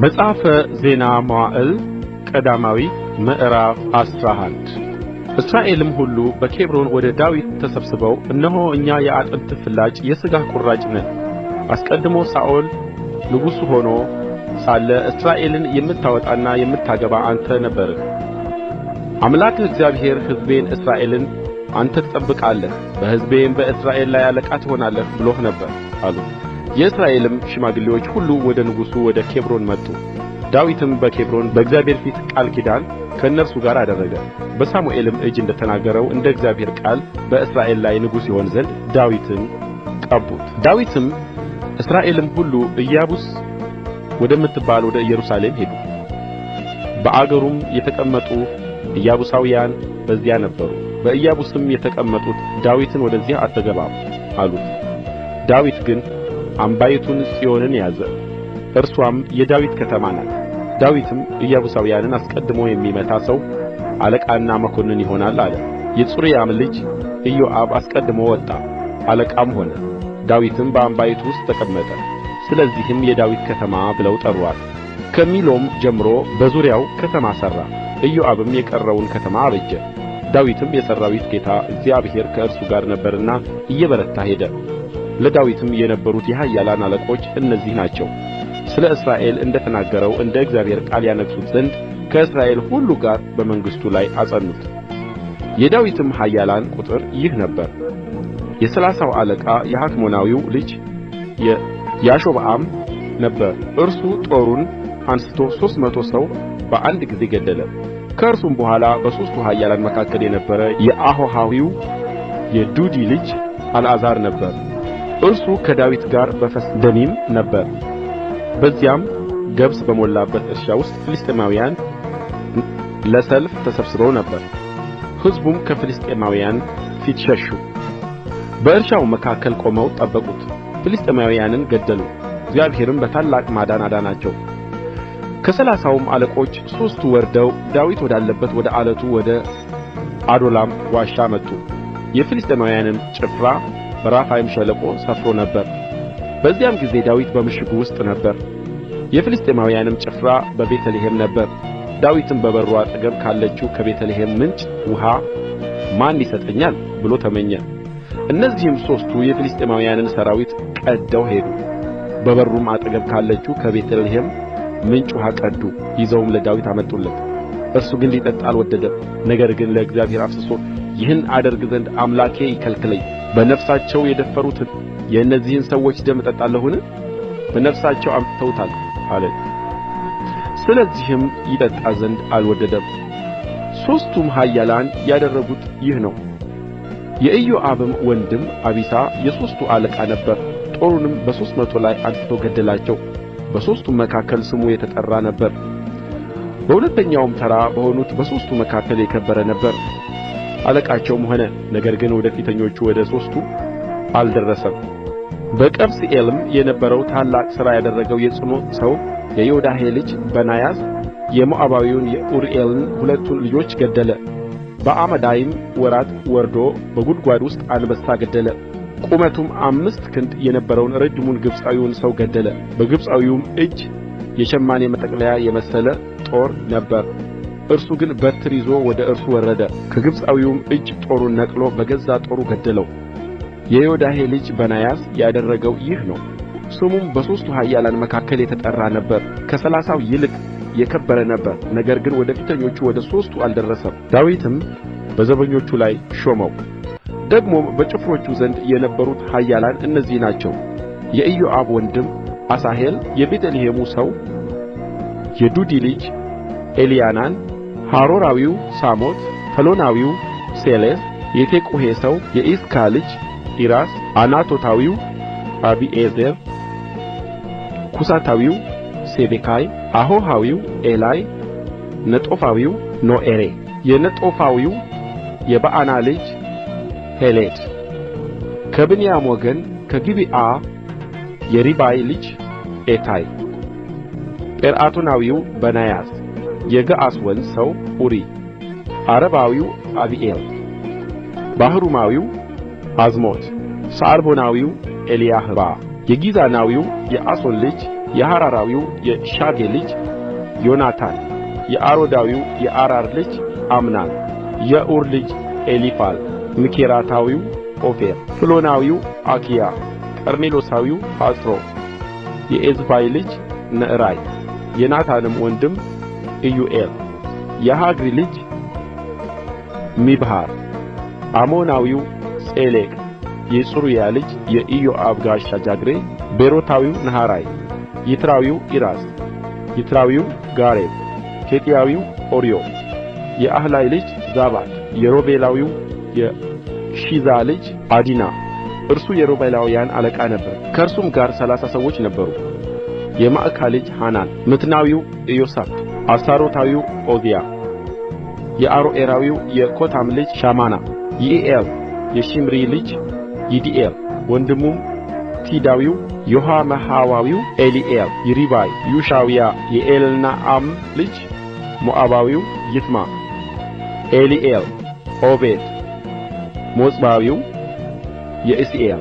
መጽሐፈ ዜና መዋዕል ቀዳማዊ ምዕራፍ 11 እስራኤልም ሁሉ በኬብሮን ወደ ዳዊት ተሰብስበው እነሆ እኛ የአጥንት ፍላጭ የሥጋ ቁራጭ ነን። አስቀድሞ ሳኦል ንጉሥ ሆኖ ሳለ እስራኤልን የምታወጣና የምታገባ አንተ ነበርህ። አምላክህ እግዚአብሔር ሕዝቤን እስራኤልን አንተ ትጠብቃለህ፣ በሕዝቤም በእስራኤል ላይ አለቃ ትሆናለህ ብሎህ ነበር አሉት። የእስራኤልም ሽማግሌዎች ሁሉ ወደ ንጉሡ ወደ ኬብሮን መጡ። ዳዊትም በኬብሮን በእግዚአብሔር ፊት ቃል ኪዳን ከእነርሱ ጋር አደረገ። በሳሙኤልም እጅ እንደ ተናገረው እንደ እግዚአብሔር ቃል በእስራኤል ላይ ንጉሥ ይሆን ዘንድ ዳዊትን ቀቡት። ዳዊትም እስራኤልም ሁሉ ኢያቡስ ወደምትባል ወደ ኢየሩሳሌም ሄዱ። በአገሩም የተቀመጡ ኢያቡሳውያን በዚያ ነበሩ። በኢያቡስም የተቀመጡት ዳዊትን ወደዚያ አትገባም አሉት። ዳዊት ግን አምባይቱን ጽዮንን ያዘ፣ እርሷም የዳዊት ከተማ ናት። ዳዊትም ኢያቡሳውያንን አስቀድሞ የሚመታ ሰው አለቃና መኮንን ይሆናል አለ። የጽሩያም ልጅ ኢዮአብ አስቀድሞ ወጣ፣ አለቃም ሆነ። ዳዊትም በአምባይቱ ውስጥ ተቀመጠ። ስለዚህም የዳዊት ከተማ ብለው ጠሩአት። ከሚሎም ጀምሮ በዙሪያው ከተማ ሠራ። ኢዮአብም የቀረውን ከተማ አበጀ። ዳዊትም የሠራዊት ጌታ እግዚአብሔር ከእርሱ ጋር ነበርና እየበረታ ሄደ። ለዳዊትም የነበሩት የኃያላን አለቆች እነዚህ ናቸው። ስለ እስራኤል እንደ ተናገረው እንደ እግዚአብሔር ቃል ያነግሡት ዘንድ ከእስራኤል ሁሉ ጋር በመንግሥቱ ላይ አጸኑት። የዳዊትም ኃያላን ቍጥር ይህ ነበር። የ30ው አለቃ የሐክሞናዊው ልጅ ያሾብዓም ነበረ። እርሱ ጦሩን አንሥቶ 300 ሰው በአንድ ጊዜ ገደለ። ከእርሱም በኋላ በሦስቱ ኃያላን መካከል የነበረ የአሆሃዊው የዱዲ ልጅ አልዓዛር ነበረ። እርሱ ከዳዊት ጋር በፈስደሚም ነበረ። በዚያም ገብስ በሞላበት እርሻ ውስጥ ፍልስጥኤማውያን ለሰልፍ ተሰብስበው ነበር። ሕዝቡም ከፍልስጥኤማውያን ፊት ሸሹ። በእርሻው መካከል ቆመው ጠበቁት። ፍልስጥኤማውያንን ገደሉ። እግዚአብሔርም በታላቅ ማዳን አዳናቸው። ከ30ውም አለቆች 3ቱ ወርደው ዳዊት ወዳለበት ወደ ዓለቱ ወደ አዶላም ዋሻ መጡ። የፍልስጥኤማውያንም ጭፍራ በራፋይም ሸለቆ ሰፍሮ ነበር። በዚያም ጊዜ ዳዊት በምሽጉ ውስጥ ነበር። የፍልስጥኤማውያንም ጭፍራ በቤተልሔም ነበር። ዳዊትም በበሩ አጠገብ ካለችው ከቤተልሔም ምንጭ ውኃ ማን ይሰጠኛል ብሎ ተመኘ። እነዚህም 3ቱ የፍልስጥኤማውያንን ሠራዊት ቀድደው ሄዱ። በበሩም አጠገብ ካለችው ከቤተልሔም ምንጭ ውኃ ቀዱ። ይዘውም ለዳዊት አመጡለት። እርሱ ግን ሊጠጣ አልወደደም። ነገር ግን ለእግዚአብሔር አፍስሶ ይህን አደርግ ዘንድ አምላኬ ይከልክለኝ፣ በነፍሳቸው የደፈሩትን የእነዚህን ሰዎች ደም እጠጣለሁን? በነፍሳቸው አምጥተውታል አለ። ስለዚህም ይጠጣ ዘንድ አልወደደም። 3ቱም ኃያላን ያደረጉት ይህ ነው። የኢዮአብም ወንድም አቢሳ የ3ቱ አለቃ ነበር። ጦሩንም በ300 ላይ አንሥቶ ገደላቸው። በሦስቱም መካከል ስሙ የተጠራ ነበር። በሁለተኛውም ተራ በሆኑት በሦስቱ መካከል የከበረ ነበር፣ አለቃቸውም ሆነ። ነገር ግን ወደ ፊተኞቹ ወደ 3ቱ አልደረሰም። በቀብስኤልም የነበረው ታላቅ ሥራ ያደረገው የጽኑዕ ሰው የዮዳሄ ልጅ በናያስ የሞዓባዊውን የኡርኤልን 2ቱን ልጆች ገደለ። በአመዳይም ወራት ወርዶ በጕድጓድ ውስጥ አንበሳ ገደለ። ቁመቱም 5 ክንድ የነበረውን ረጅሙን ግብጻዊውን ሰው ገደለ። በግብጻዊውም እጅ የሸማኔ መጠቅለያ የመሰለ ጦር ነበር። እርሱ ግን በትር ይዞ ወደ እርሱ ወረደ። ከግብጻዊውም እጅ ጦሩን ነቅሎ በገዛ ጦሩ ገደለው። የዮዳሄ ልጅ በናያስ ያደረገው ይህ ነው። ስሙም በሦስቱ ኃያላን መካከል የተጠራ ነበር። ከ30ው ይልቅ የከበረ ነበር። ነገር ግን ወደ ፊተኞቹ ወደ 3ቱ አልደረሰም። ዳዊትም በዘበኞቹ ላይ ሾመው። ደግሞም በጭፍሮቹ ዘንድ የነበሩት ኃያላን እነዚህ ናቸው። የኢዮአብ ወንድም አሣሄል፣ የቤተልሔሙ ሰው የዱዲ ልጅ ኤልያናን፣ ሃሮራዊው ሳሞት፣ ፈሎናዊው ሴሌስ፣ የቴቁሔ ሰው የዒስካ ልጅ ዒራስ፣ ዓናቶታዊው አቢዔዜር፣ ኩሳታዊው ሴቤካይ፣ አሆሃዊው ኤላይ፣ ነጦፋዊው ኖኤሬ፣ የነጦፋዊው የበዓና ልጅ ሄሌድ። ከብንያም ወገን ከጊብዓ የሪባይ ልጅ ኤታይ፣ ጲርዓቶናዊው በናያስ፣ የገዓስ ወንዝ ሰው ኡሪ፣ ዓረባዊው አቢኤል፣ ባሕሩማዊው አዝሞት፣ ሰዓልቦናዊው ኤልያሕባ፣ የጊዛናዊው የአሶን ልጅ የሐራራዊው የሻጌ ልጅ ዮናታን፣ የአሮዳዊው የአራር ልጅ አምናን፣ የኡር ልጅ ኤሊፋል፣ ምኬራታዊው ኦፌር፣ ፍሎናዊው አኪያ፣ ቀርሜሎሳዊው ሐጽሮ፣ የኤዝባይ ልጅ ነዕራይ፣ የናታንም ወንድም ኢዩኤል፣ የሐግሪ ልጅ ሚብሃር፣ አሞናዊው ጼሌቅ፣ የጽሩያ ልጅ የኢዮአብ ጋሻ ጃግሬ፣ ቤሮታዊው ነሃራይ፣ ይትራዊው ኢራስ፣ ይትራዊው ጋሬብ፣ ኬጢያዊው ኦርዮ፣ የአሕላይ ልጅ ዛባድ፣ የሮቤላዊው የሺዛ ልጅ ዓዲና፣ እርሱ የሮቤላውያን አለቃ ነበረ። ከእርሱም ጋር 30 ሰዎች ነበሩ። የማዕካ ልጅ ሐናን፣ ምትናዊው ኢዮሳፍጥ፣ አስታሮታዊው ዖዝያ፣ የአሮኤራዊው የኮታም ልጅ ሻማና፣ ይዒኤል፣ የሺምሪ ልጅ ይዲኤል፣ ወንድሙም ቲዳዊው ዮሐመሐዋዊው ኤሊኤል፣ ይሪባይ፣ ዩሻውያ፣ የኤልናዓም ልጅ ሞዓባዊው ይትማ፣ ኤሊኤል፣ ዖቤድ፣ ሞጽባዊው የዕሢኤል፣